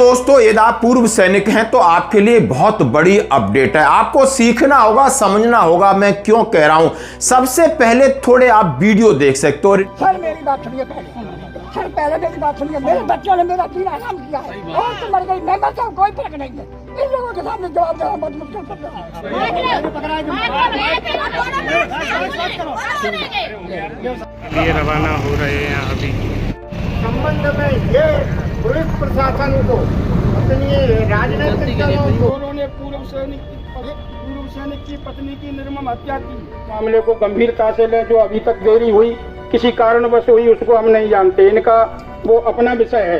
दोस्तों, यदि आप पूर्व सैनिक हैं तो आपके लिए बहुत बड़ी अपडेट है। आपको सीखना होगा, समझना होगा मैं क्यों कह रहा हूं। सबसे पहले थोड़े आप वीडियो देख सकते हो। सर मेरी बात सुनिए पहले मेरी बात सुनिए। मेरे बच्चों ने मेरा जीना हराम किया है और तो मर गई, मैं मर जाऊं, कोई फर्क नहीं है। इन लोगों के सामने जवाब देना बहुत मुश्किल पड़ रहा है। ये रवाना हो रहे हैं अभी। संबंध में ये पुलिस प्रशासन को अपनी राजनीतिक दलों को ने पूर्व सैनिक की पत्नी की निर्मम हत्या की मामले को गंभीरता से लें। जो अभी तक देरी हुई किसी कारणवश हुई उसको हम नहीं जानते, इनका वो अपना विषय है।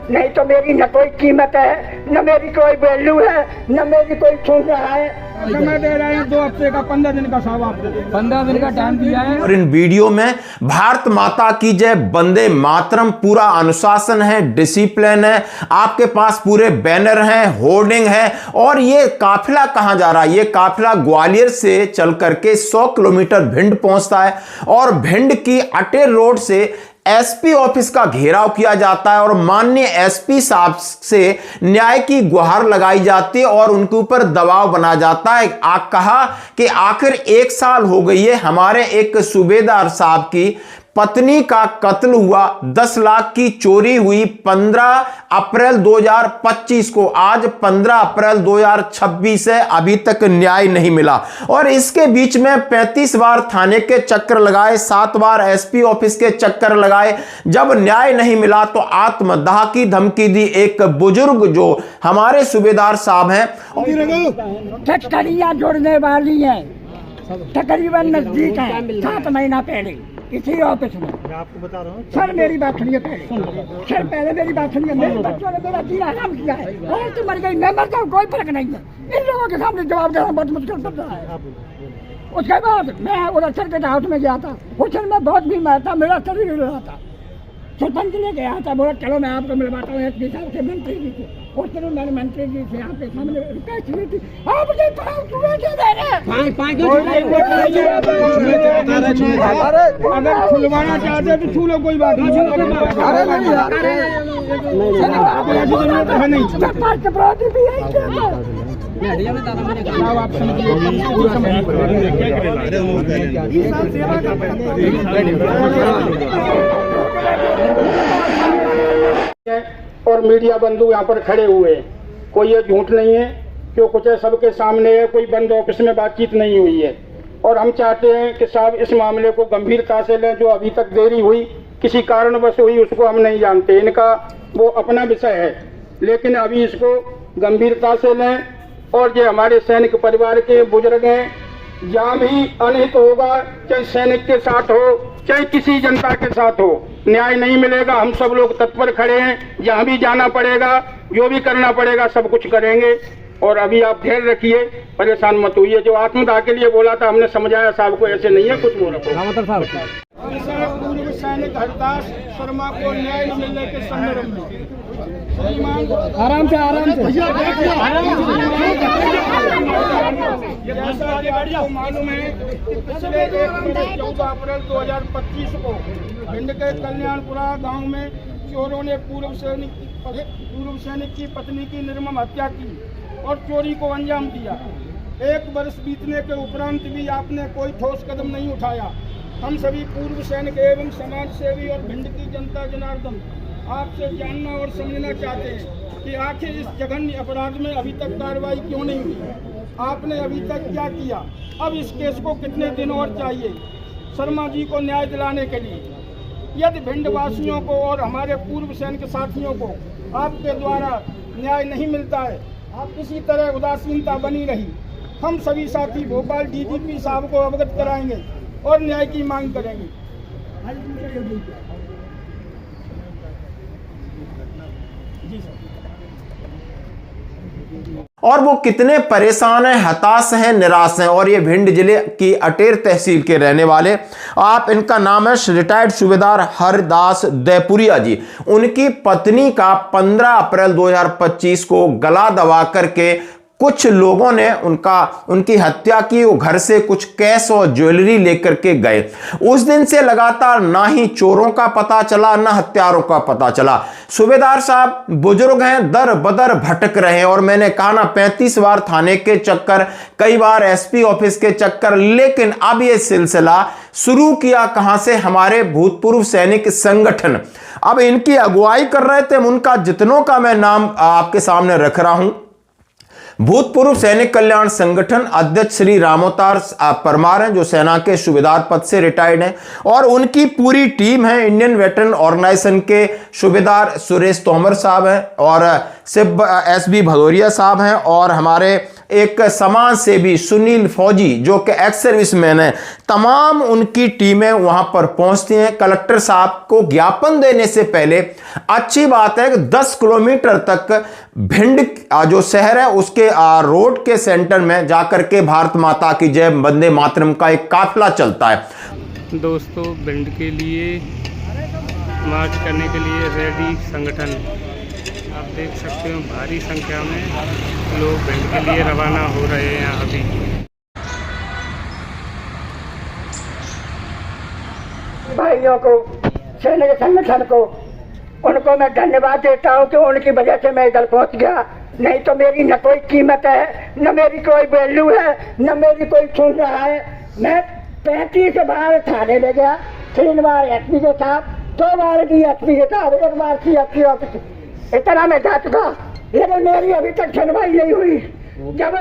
नहीं तो मेरी न कोई कीमत है, न मेरी कोई वैल्यू है, न मेरी कोई सुन रहा है। समय दे रहे हैं 2 हफ्ते का, 15 दिन का सवाब 15 दिन का टाइम दिया है। और इन वीडियो में भारत माता की जय, वंदे मातरम, पूरा अनुशासन है, डिसिप्लिन है, आपके पास पूरे बैनर हैं, होर्डिंग है। और ये काफिला कहां जा रहा है? ये काफिला ग्वालियर से चल करके 100 किलोमीटर भिंड पहुंचता है और भिंड की अटेर रोड से एसपी ऑफिस का घेराव किया जाता है और माननीय एसपी साहब से न्याय की गुहार लगाई जाती है और उनके ऊपर दबाव बना जाता है। कहा कि आखिर 1 साल हो गई है, हमारे एक सूबेदार साहब की पत्नी का कत्ल हुआ, 10 लाख की चोरी हुई 15 अप्रैल 2025 को, आज 15 अप्रैल 2026 है, अभी तक न्याय नहीं मिला। और इसके बीच में 35 बार थाने के चक्कर लगाए, 7 बार एसपी ऑफिस के चक्कर लगाए। जब न्याय नहीं मिला तो आत्मदाह की धमकी दी एक बुजुर्ग जो हमारे सूबेदार साहब हैं। ठटकरियां जुड़ने वाली हैं, तकरीबन नजदीक है, 7 महीना पहले इसी ऑफिस में। मैं आपको बता रहा हूँ। सर मेरी बात सुनिए पहले मेरी बात सुनिए। मेरे बच्चों ने मेरा जीना हराम किया है और तो मर गई, मैं मर जाऊं, कोई फर्क नहीं है। इन लोगों के सामने जवाब देना बहुत मुश्किल पड़ रहा है। उसके बाद मैं उधर सर्किट हाउस में गया था, उस में बहुत भीड़ था, मेरा शरीर हिल रहा था। सरपंच ले गया था, बोला चलो मैं आपको मिलवाता हूँ एसपी साहब से, मंत्री जी से। उस दिन मैंने मंत्री जी से आपके सामने रिक्वेस्ट की थी, आप मुझे अगर खुलवाना चाहते तो छू लो, कोई बात नहीं। और मीडिया बंधु यहाँ पर खड़े हुए हैं, कोई ये झूठ नहीं है, जो कुछ है सबके सामने है, कोई बंद ऑफिस में बातचीत नहीं हुई है। और हम चाहते हैं कि साहब इस मामले को गंभीरता से लें। जो अभी तक देरी हुई किसी कारणवश हुई उसको हम नहीं जानते, इनका वो अपना विषय है, लेकिन अभी इसको गंभीरता से लें। और जो हमारे सैनिक परिवार के बुजुर्ग हैं, जहाँ भी अनहित होगा, चाहे सैनिक के साथ हो चाहे किसी जनता के साथ हो, न्याय नहीं मिलेगा। हम सब लोग तत्पर खड़े हैं, जहाँ भी जाना पड़ेगा, जो भी करना पड़ेगा सब कुछ करेंगे। और अभी आप धैर्य रखिए, परेशान मत होइए। जो आत्मदाह के लिए बोला था हमने समझाया साहब को, ऐसे नहीं है कुछ बोला। पूर्व सैनिक हरदास शर्मा को न्याय न मिलने के संदर्भ में आराम से जैसा मालूम है कि पिछले 14 अप्रैल 2025 को भिंड के कल्याणपुरा गांव में चोरों ने पूर्व सैनिक की पत्नी की निर्मम हत्या की और चोरी को अंजाम दिया। 1 वर्ष बीतने के उपरांत भी आपने कोई ठोस कदम नहीं उठाया। हम सभी पूर्व सैनिक एवं समाज सेवी और भिंड की जनता जनार्दन आपसे जानना और समझना चाहते हैं कि आखिर इस जघन्य अपराध में अभी तक कार्रवाई क्यों नहीं हुई? आपने अभी तक क्या किया? अब इस केस को कितने दिन और चाहिए शर्मा जी को न्याय दिलाने के लिए? यदि भिंड वासियों को और हमारे पूर्व सैनिक साथियों को आपके द्वारा न्याय नहीं मिलता है, आप इसी तरह उदासीनता बनी रही, हम सभी साथी भोपाल डीजीपी साहब को अवगत कराएंगे और न्याय की मांग करेंगे। और वो कितने परेशान हैं, हताश हैं, निराश हैं। और ये भिंड जिले की अटेर तहसील के रहने वाले, आप इनका नाम है रिटायर्ड सूबेदार हरदास देपुरिया जी। उनकी पत्नी का 15 अप्रैल 2025 को गला दबा करके कुछ लोगों ने उनकी हत्या की। वो घर से कुछ कैश और ज्वेलरी लेकर के गए। उस दिन से लगातार ना ही चोरों का पता चला, ना हत्यारों का पता चला। सूबेदार साहब बुजुर्ग हैं, दर बदर भटक रहे हैं, और मैंने कहा ना 35 बार थाने के चक्कर, कई बार एसपी ऑफिस के चक्कर, लेकिन अब यह सिलसिला शुरू किया कहां से? हमारे भूतपूर्व सैनिक संगठन अब इनकी अगुवाई कर रहे थे। उनका जितनों का मैं नाम आपके सामने रख रहा हूं। भूतपूर्व सैनिक कल्याण संगठन अध्यक्ष श्री रामोतार परमार हैं, जो सेना के सूबेदार पद से रिटायर्ड हैं, और उनकी पूरी टीम है। इंडियन वेटरन ऑर्गेनाइजेशन के सूबेदार सुरेश तोमर साहब हैं, और सिब एसबी भदौरिया साहब हैं, और हमारे एक समाज सेवी सुनील फौजी जो कि एक्स सर्विसमैन है। तमाम उनकी टीमें वहां पर पहुंचती हैं। कलेक्टर साहब को ज्ञापन देने से पहले अच्छी बात है कि 10 किलोमीटर तक भिंड जो शहर है उसके रोड के सेंटर में जाकर के भारत माता की जय वंदे मातरम का एक काफिला चलता है। दोस्तों, भिंड के लिए मार्च करने के लिए रेडी संगठन, आप देख सकते हो भारी संख्या में लोग भिंड के लिए रवाना हो रहे हैं। अभी भाइयों को, सैनिक संगठन को, उनको मैं धन्यवाद देता हूं कि उनकी वजह से मैं इधर पहुंच गया। नहीं तो मेरी न कोई कीमत है, न मेरी कोई वैल्यू है, न मेरी कोई सुन रहा है। मैं 35 बार थाने ले गया, 3 बार एसपी के साथ, 2 बार डीएसपी के साथ, 1 बार सीएसपी ऑफिस, इतना मैं जा चुका, लेकिन मेरी अभी तक सुनवाई नहीं हुई। जब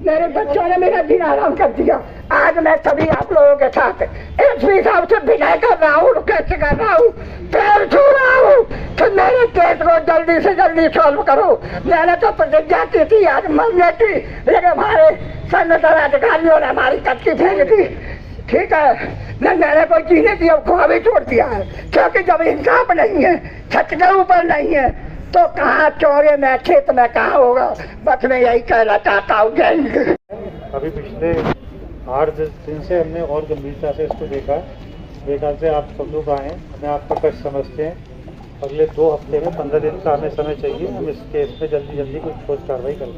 मेरे बच्चों ने मेरा दिन आराम कर दिया, आज मैं सभी आप लोगों के साथ एसपी साहब से विनय कर रहा हूँ, कैसे कर रहा हूँ, पैर छू रहा हूँ कि मेरे केस को जल्दी से जल्दी सॉल्व करो। मैंने तो प्रतिज्ञा की थी आज मरने की, लेकिन हमारे संगठन अधिकारियों ने हमारी कच्ची फेंक दी। ठीक है, मैंने कोई जीने की अब ख्वाब ही छोड़ दिया है, क्योंकि जब इंसाफ नहीं है, छत के ऊपर नहीं है, तो कहाँ चौरे में खेत में कहाँ होगा। बस मैं यही कहना चाहता हूँ। जय। अभी पिछले 8 दिन से हमने और गंभीरता से इसको देखा। बेकार से आप सब लोग आए, हमें आपका कष्ट समझते हैं। अगले 2 हफ्ते में 15 दिन का हमें समय चाहिए, हम इस केस में जल्दी कुछ ठोस कार्रवाई करें।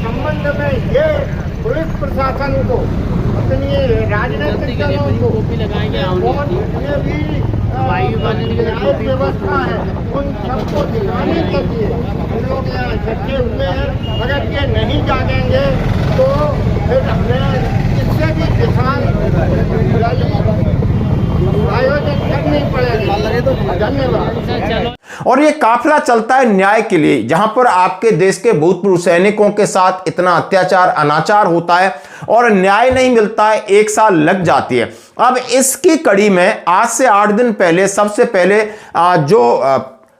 संबंध में ये पुलिस प्रशासन को अपनी राजनीतिक दलों को और जितने भी न्यायिक व्यवस्था है उन सबको दिखाने के लिए हम लोग यहाँ इकट्ठे हुए हैं। अगर ये नहीं जागेंगे तो फिर हमें इससे भी किसान रैली आयोजित करनी पड़ेगी। धन्यवाद। और ये काफिला चलता है न्याय के लिए, जहां पर आपके देश के भूतपूर्व सैनिकों के साथ इतना अत्याचार अनाचार होता है और न्याय नहीं मिलता है, 1 साल लग जाती है। अब इसकी कड़ी में आज से 8 दिन पहले सबसे पहले जो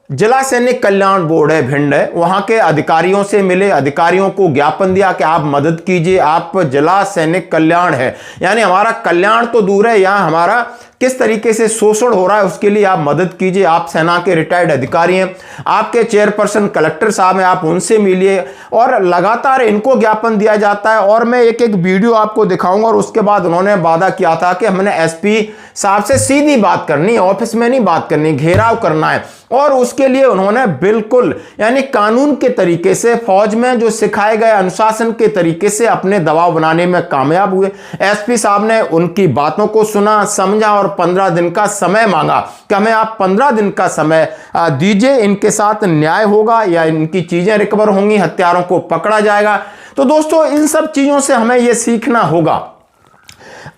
जिला सैनिक कल्याण बोर्ड है भिंड है, वहां के अधिकारियों से मिले, अधिकारियों को ज्ञापन दिया कि आप मदद कीजिए, आप जिला सैनिक कल्याण है, यानी हमारा कल्याण तो दूर है, यहां हमारा किस तरीके से शोषण हो रहा है उसके लिए आप मदद कीजिए। आप सेना के रिटायर्ड अधिकारी हैं, आपके चेयरपर्सन कलेक्टर साहब हैं, आप उनसे मिलिए, और लगातार इनको ज्ञापन दिया जाता है। और मैं एक वीडियो आपको दिखाऊंगा, और उसके बाद उन्होंने वादा किया था कि हमने एसपी साहब से सीधी बात करनी है, ऑफिस में नहीं बात करनी, घेराव करना है। और उसके लिए उन्होंने बिल्कुल यानी कानून के तरीके से, फौज में जो सिखाए गए अनुशासन के तरीके से अपने दबाव बनाने में कामयाब हुए। एसपी साहब ने उनकी बातों को सुना, समझा और 15 दिन का समय मांगा कि हमें आप 15 दिन का समय दीजिए, इनके साथ न्याय होगा या इनकी चीजें रिकवर होंगी, हत्यारों को पकड़ा जाएगा। तो दोस्तों, इन सब चीजों से हमें यह सीखना होगा।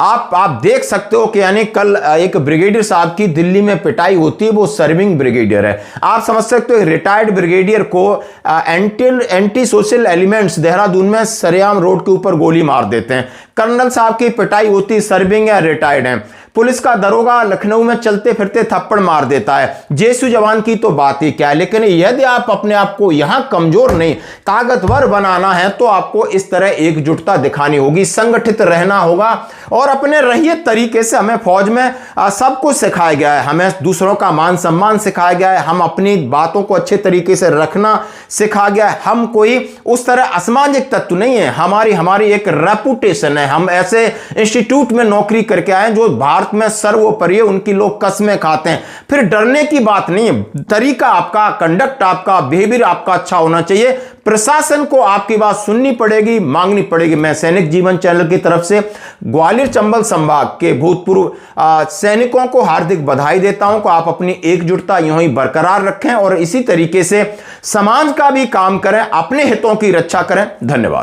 आप देख सकते हो कि यानी कल एक ब्रिगेडियर साहब की दिल्ली में पिटाई होती है, वो सर्विंग ब्रिगेडियर है। आप समझ सकते हो रिटायर्ड ब्रिगेडियर को एंटी सोशल एलिमेंट्स देहरादून में सरेआम रोड के ऊपर गोली मार देते हैं। कर्नल साहब की पिटाई होती, सर्विंग या रिटायर्ड है। पुलिस का दरोगा लखनऊ में चलते फिरते थप्पड़ मार देता है। जेएसयू जवान की तो बात ही क्या है। लेकिन यदि आप अपने आप को यहां कमजोर नहीं ताकतवर बनाना है तो आपको इस तरह एकजुटता दिखानी होगी, संगठित रहना होगा और अपने रहिए तरीके से। हमें फौज में सब कुछ सिखाया गया है, हमें दूसरों का मान सम्मान सिखाया गया है, हम अपनी बातों को अच्छे तरीके से रखना सिखाया गया है। हम कोई उस तरह असामाजिक तत्व नहीं है, हमारी एक रेपुटेशन है। हम ऐसे इंस्टीट्यूट में नौकरी करके आए जो भारत भारत में सर्वोपरि है, उनकी लोग कस्में खाते हैं। फिर डरने की बात नहीं है, तरीका आपका, कंडक्ट आपका, बिहेवियर आपका अच्छा होना चाहिए। प्रशासन को आपकी बात सुननी पड़ेगी, मांगनी पड़ेगी। मैं सैनिक जीवन चैनल की तरफ से ग्वालियर चंबल संभाग के भूतपूर्व सैनिकों को हार्दिक बधाई देता हूं कि आप अपनी एकजुटता यूं ही बरकरार रखें और इसी तरीके से समाज का भी काम करें, अपने हितों की रक्षा करें। धन्यवाद।